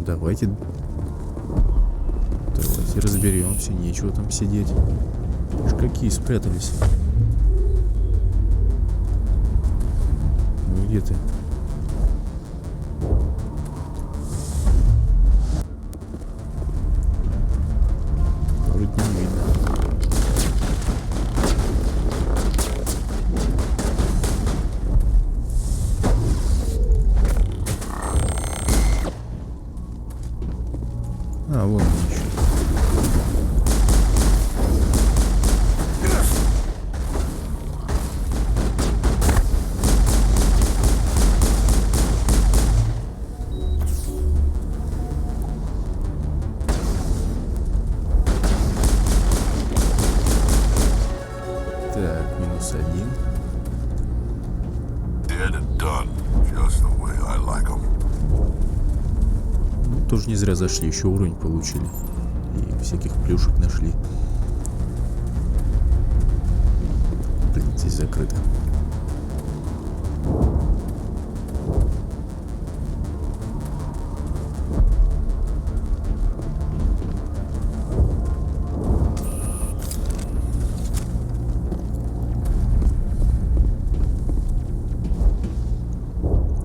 Давайте разберемся, нечего там сидеть. Уж какие спрятались. Ну где ты? Вроде не видно. А, вон он еще. Так, минус один. Ну, тоже не зря зашли, еще уровень получили. И всяких плюшек нашли. Блин, здесь закрыто.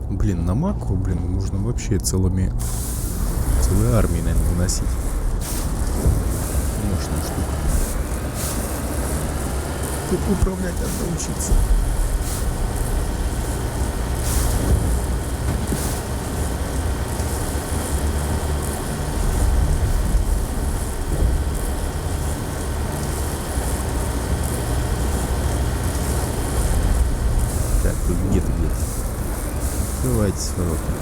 Блин, на макро, можно вообще целой армией, наверное, выносить. Мощная штука. Тут управлять надо научиться. Так, тут где-то. Открывайтесь, ворота.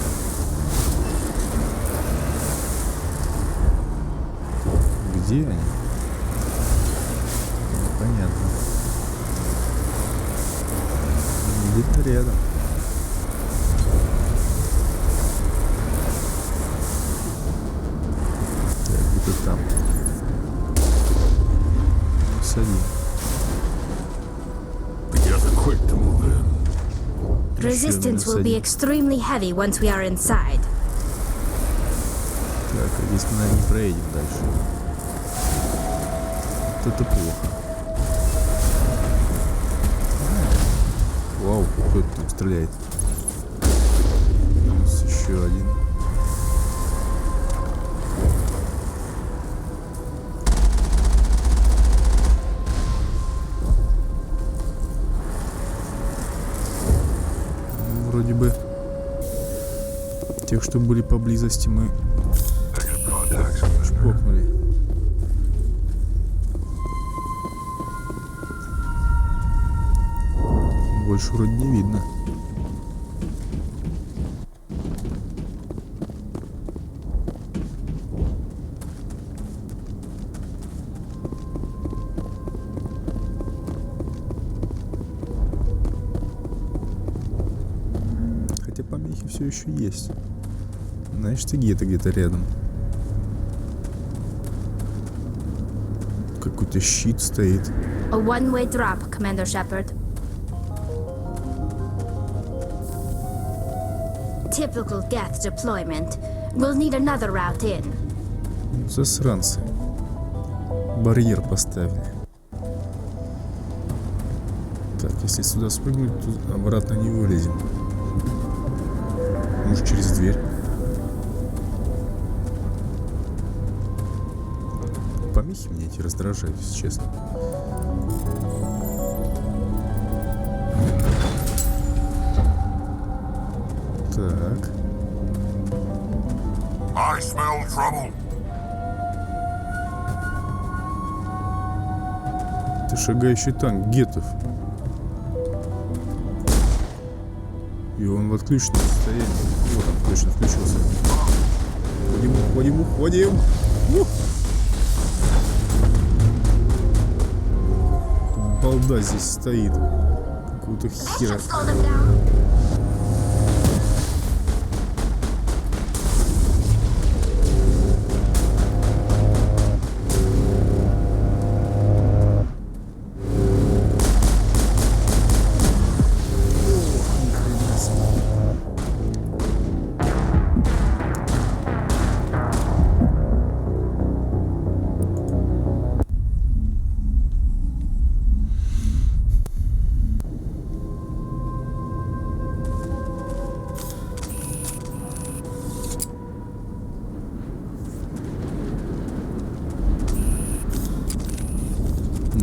Где они? Непонятно. Где-то рядом. Так, где-то там. Сади. Resistance will be extremely heavy once we are inside. Так, а здесь мы, наверное, не проедем дальше. Вот это плохо. Вау, кто-то там стреляет. Минус еще один. Вроде бы тех, что были поблизости, мы шпокнули. Больше вроде не видно. Хотя помехи все еще есть. Значит, и Геты где-то рядом. Какой-то щит стоит. A one-way drop, Commander Shepard. Typical Geth deployment. We'll need another route in. Засранцы. Барьер поставили. Так, если сюда спрыгнуть, то обратно не вылезем. Может, через дверь. Помехи меня эти раздражают, если честно. Так. I smell trouble. Это шагающий танк Гетов. И он в отключенном состоянии. Вот он точно включился. Уходим. Балда здесь стоит. Какого-то хера.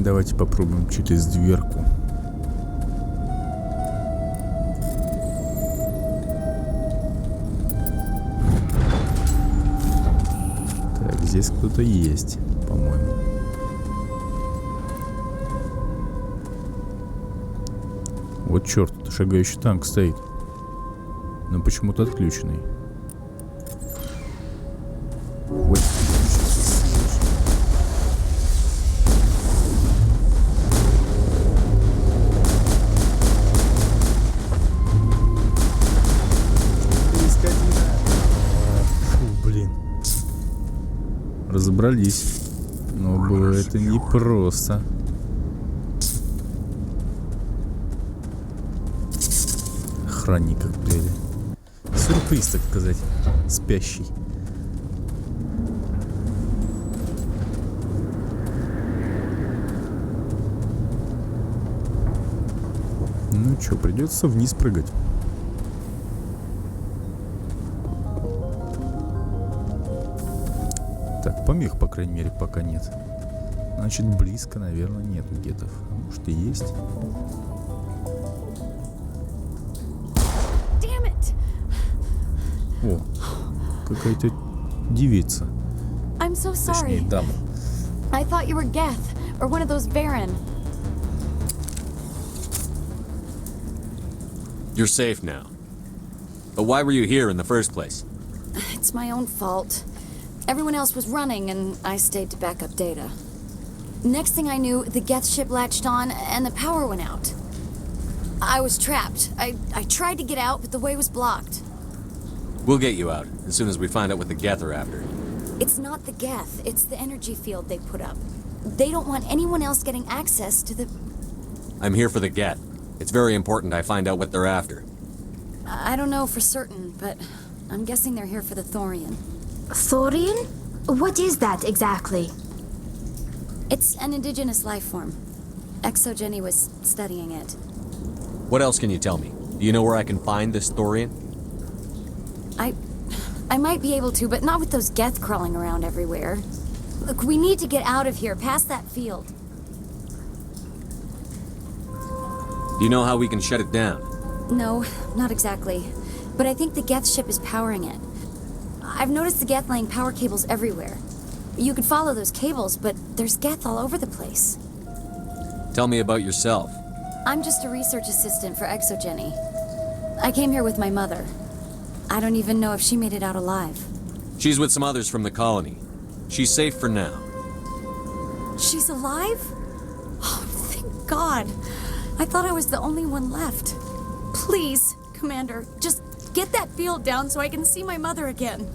Давайте попробуем через дверку. Так, здесь кто-то есть, по-моему. Вот черт, тут шагающий танк стоит. Но почему-то отключенный. Ой. Разобрались. Но было это непросто. Охранник как приняли. Сюрприз, так сказать. Спящий. Ну чё, придется вниз прыгать. Так, помех, по крайней мере, пока нет. Значит, близко, наверное, нету гетов. Может и есть. О, какая-то девица. I'm so Точнее, sorry. дама. I thought you were Geth or one of those Baron. You're safe now. But why were you here in the first place? It's my own fault. Everyone else was running and I stayed to back up data. Next thing I knew, the Geth ship latched on and the power went out. I was trapped. I tried to get out, but the way was blocked. We'll get you out as soon as we find out what the Geth are after. It's not the Geth, it's the energy field they put up. They don't want anyone else getting access to the... I'm here for the Geth. It's very important I find out what they're after. I don't know for certain, but I'm guessing they're here for the Thorian. Thorian? What is that exactly? It's an indigenous life form. Exogeny was studying it. What else can you tell me? Do you know where I can find this Thorian? I might be able to, but not with those Geth crawling around everywhere. Look, we need to get out of here, past that field. Do you know how we can shut it down? No, not exactly. But I think the Geth ship is powering it. I've noticed the Geth laying power cables everywhere. You could follow those cables, but there's Geth all over the place. Tell me about yourself. I'm just a research assistant for Exogeny. I came here with my mother. I don't even know if she made it out alive. She's with some others from the colony. She's safe for now. She's alive? Oh, thank God. I thought I was the only one left. Please, Commander, just get that field down so I can see my mother again.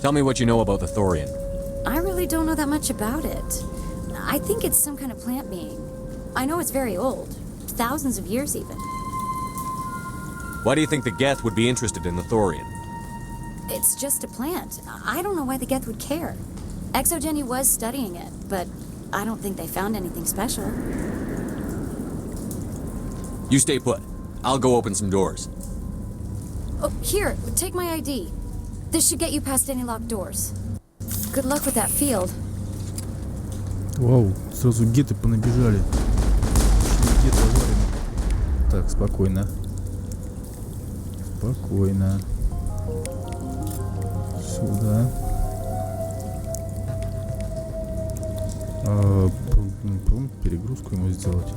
Tell me what you know about the Thorian. I really don't know that much about it. I think it's some kind of plant being. I know it's very old. Thousands of years even. Why do you think the Geth would be interested in the Thorian? It's just a plant. I don't know why the Geth would care. Exogeny was studying it, but I don't think they found anything special. You stay put. I'll go open some doors. Oh, here, take my ID. This should get you past any locked doors. Good luck with that field. Вау, сразу геты понабежали. Геты аварии. Так, спокойно. Спокойно. Сюда. Перегрузку ему сделать.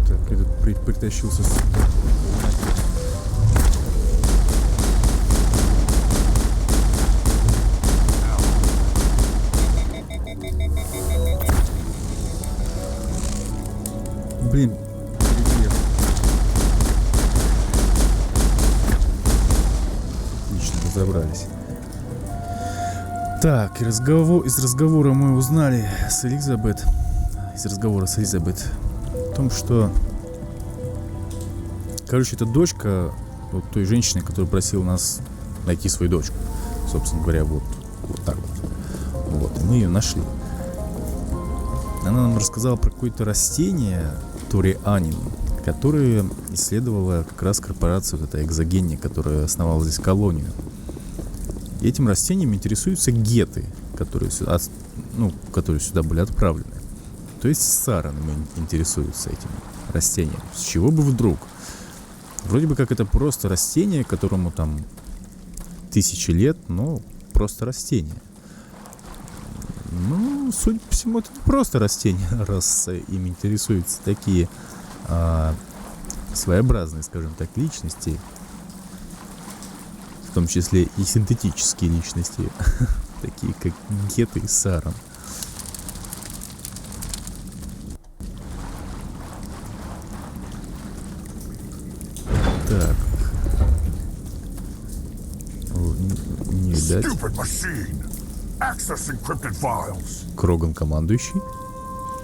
Так, этот притащился сюда. Блин, привет. Отлично, разобрались. Так, из разговора мы узнали с Элизабет, о том, что, короче, это дочка вот той женщины, которая просила нас найти свою дочку. Собственно говоря, вот так вот. Вот, и мы ее нашли. Она нам рассказала про какое-то растение, торианин, которое исследовала как раз корпорация, вот эта экзогения, которая основала здесь колонию. И этим растением интересуются геты, которые сюда были отправлены. То есть Саранами интересуются этим растением. С чего бы вдруг? Вроде бы как это просто растение, которому там 1000 лет, но просто растение. Ну, судя по всему, это не просто растение, раз им интересуются такие своеобразные, скажем так, личности. В том числе и синтетические личности, такие как Геты и Саран. Так. О, не видать. Stupid machine. Access encrypted files. Кроган командующий.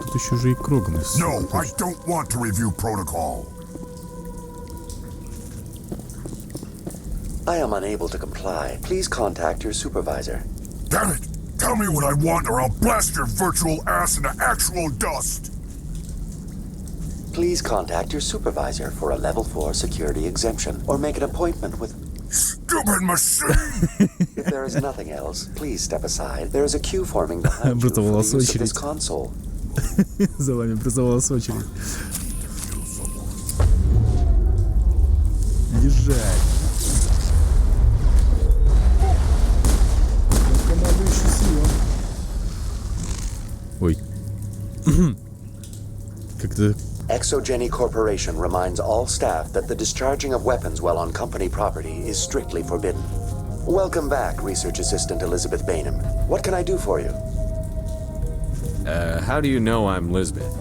Тут еще же и Кроган. No, I don't want to review protocol. I am unable to comply. Please contact your supervisor. Damn it! Tell me what I want or I'll blast your virtual ass into actual dust! Please contact your supervisor for a level 4 security exemption or make an appointment with... Stupid machine! If there is nothing else, please step aside. There is a queue forming behind you for the use of this console. За вами образовалась очередь. Лежать. Командующий силен. Ой. Как-то... Exogeny Corporation reminds all staff that the discharging of weapons while on company property is strictly forbidden. Welcome back, Research Assistant Elizabeth Bainham. What can I do for you? How do you know I'm Lisbeth?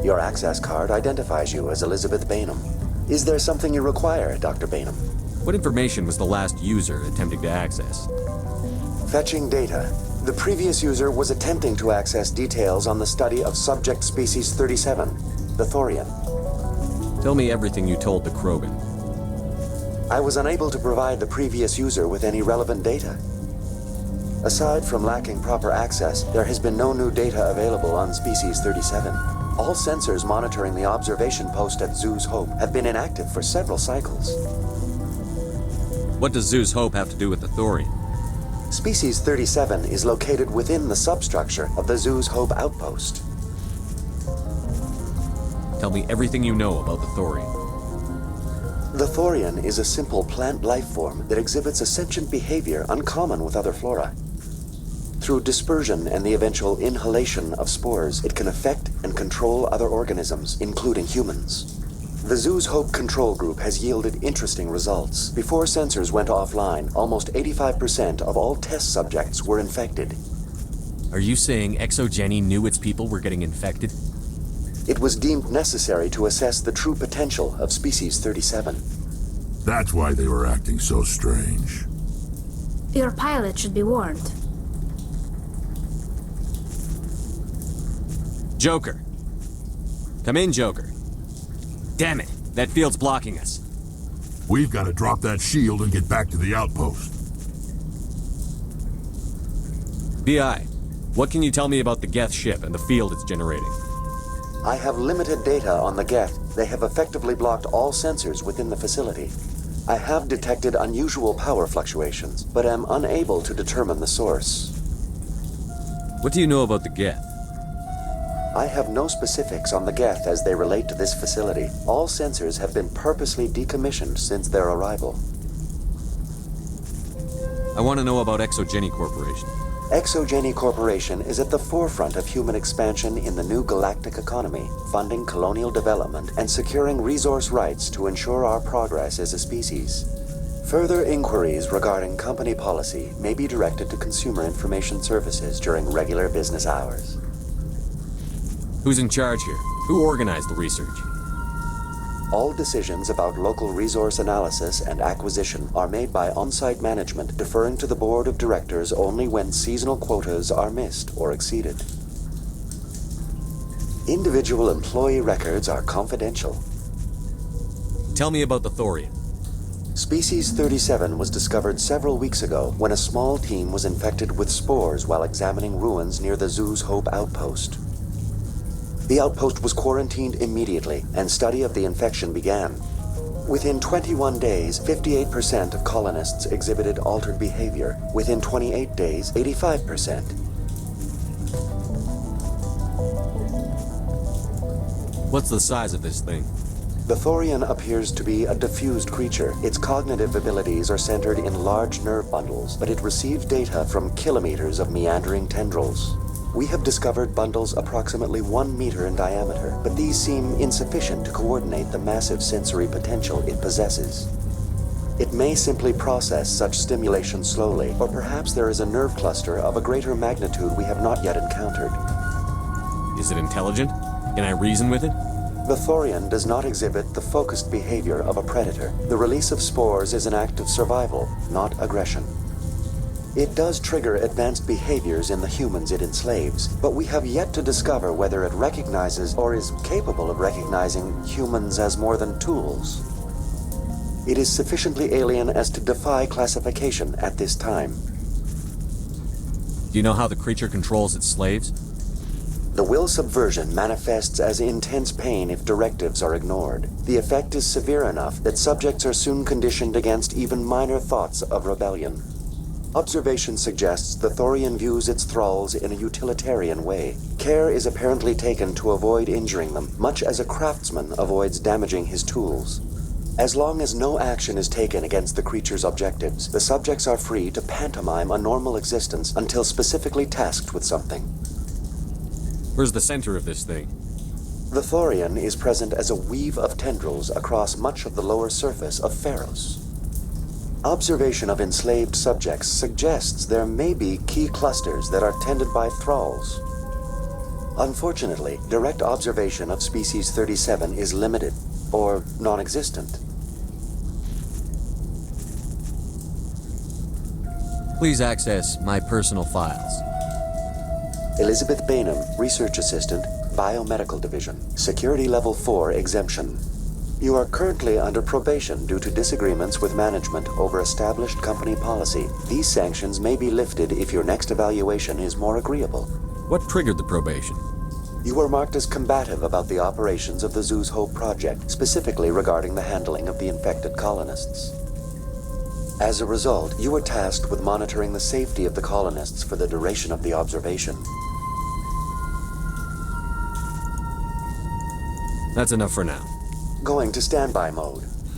Your access card identifies you as Elizabeth Bainham. Is there something you require, Dr. Bainham? What information was the last user attempting to access? Fetching data. The previous user was attempting to access details on the study of subject species 37, the Thorian. Tell me everything you told the Krogan. I was unable to provide the previous user with any relevant data. Aside from lacking proper access, there has been no new data available on species 37. All sensors monitoring the observation post at Zoo's Hope have been inactive for several cycles. What does Zeus Hope have to do with the Thorian? Species 37 is located within the substructure of the Zoo's Hope outpost. Tell me everything you know about the Thorian. The Thorian is a simple plant life form that exhibits a sentient behavior uncommon with other flora. Through dispersion and the eventual inhalation of spores, it can affect and control other organisms, including humans. The Zoo's Hope control group has yielded interesting results. Before sensors went offline, almost 85% of all test subjects were infected. Are you saying Exogeny knew its people were getting infected? It was deemed necessary to assess the true potential of species 37. That's why they were acting so strange. Your pilot should be warned. Joker. Come in, Joker. Damn it, that field's blocking us. We've got to drop that shield and get back to the outpost. BI, what can you tell me about the Geth ship and the field it's generating? I have limited data on the Geth. They have effectively blocked all sensors within the facility. I have detected unusual power fluctuations, but am unable to determine the source. What do you know about the Geth? I have no specifics on the Geth as they relate to this facility. All sensors have been purposely decommissioned since their arrival. I want to know about Exogeny Corporation. Exogeny Corporation is at the forefront of human expansion in the new galactic economy, funding colonial development and securing resource rights to ensure our progress as a species. Further inquiries regarding company policy may be directed to Consumer Information Services during regular business hours. Who's in charge here? Who organized the research? All decisions about local resource analysis and acquisition are made by on-site management, deferring to the board of directors only when seasonal quotas are missed or exceeded. Individual employee records are confidential. Tell me about the Thorian. Species 37 was discovered several weeks ago when a small team was infected with spores while examining ruins near the Zoo's Hope outpost. The outpost was quarantined immediately, and study of the infection began. Within 21 days, 58% of colonists exhibited altered behavior. Within 28 days, 85%. What's the size of this thing? The Thorian appears to be a diffused creature. Its cognitive abilities are centered in large nerve bundles, but it receives data from kilometers of meandering tendrils. We have discovered bundles approximately 1 meter in diameter, but these seem insufficient to coordinate the massive sensory potential it possesses. It may simply process such stimulation slowly, or perhaps there is a nerve cluster of a greater magnitude we have not yet encountered. Is it intelligent? Can I reason with it? The Thorian does not exhibit the focused behavior of a predator. The release of spores is an act of survival, not aggression. It does trigger advanced behaviors in the humans it enslaves, but we have yet to discover whether it recognizes or is capable of recognizing humans as more than tools. It is sufficiently alien as to defy classification at this time. Do you know how the creature controls its slaves? The will subversion manifests as intense pain if directives are ignored. The effect is severe enough that subjects are soon conditioned against even minor thoughts of rebellion. Observation suggests the Thorian views its thralls in a utilitarian way. Care is apparently taken to avoid injuring them, much as a craftsman avoids damaging his tools. As long as no action is taken against the creature's objectives, the subjects are free to pantomime a normal existence until specifically tasked with something. Where's the center of this thing? The Thorian is present as a weave of tendrils across much of the lower surface of Feros. Observation of enslaved subjects suggests there may be key clusters that are tended by thralls. Unfortunately, direct observation of species 37 is limited, or non-existent. Please access my personal files. Elizabeth Bainham, Research Assistant, Biomedical Division, Security Level 4 exemption. You are currently under probation due to disagreements with management over established company policy. These sanctions may be lifted if your next evaluation is more agreeable. What triggered the probation? You were marked as combative about the operations of the Zoo's Hope project, specifically regarding the handling of the infected colonists. As a result, you were tasked with monitoring the safety of the colonists for the duration of the observation. That's enough for now. Going to standby mode.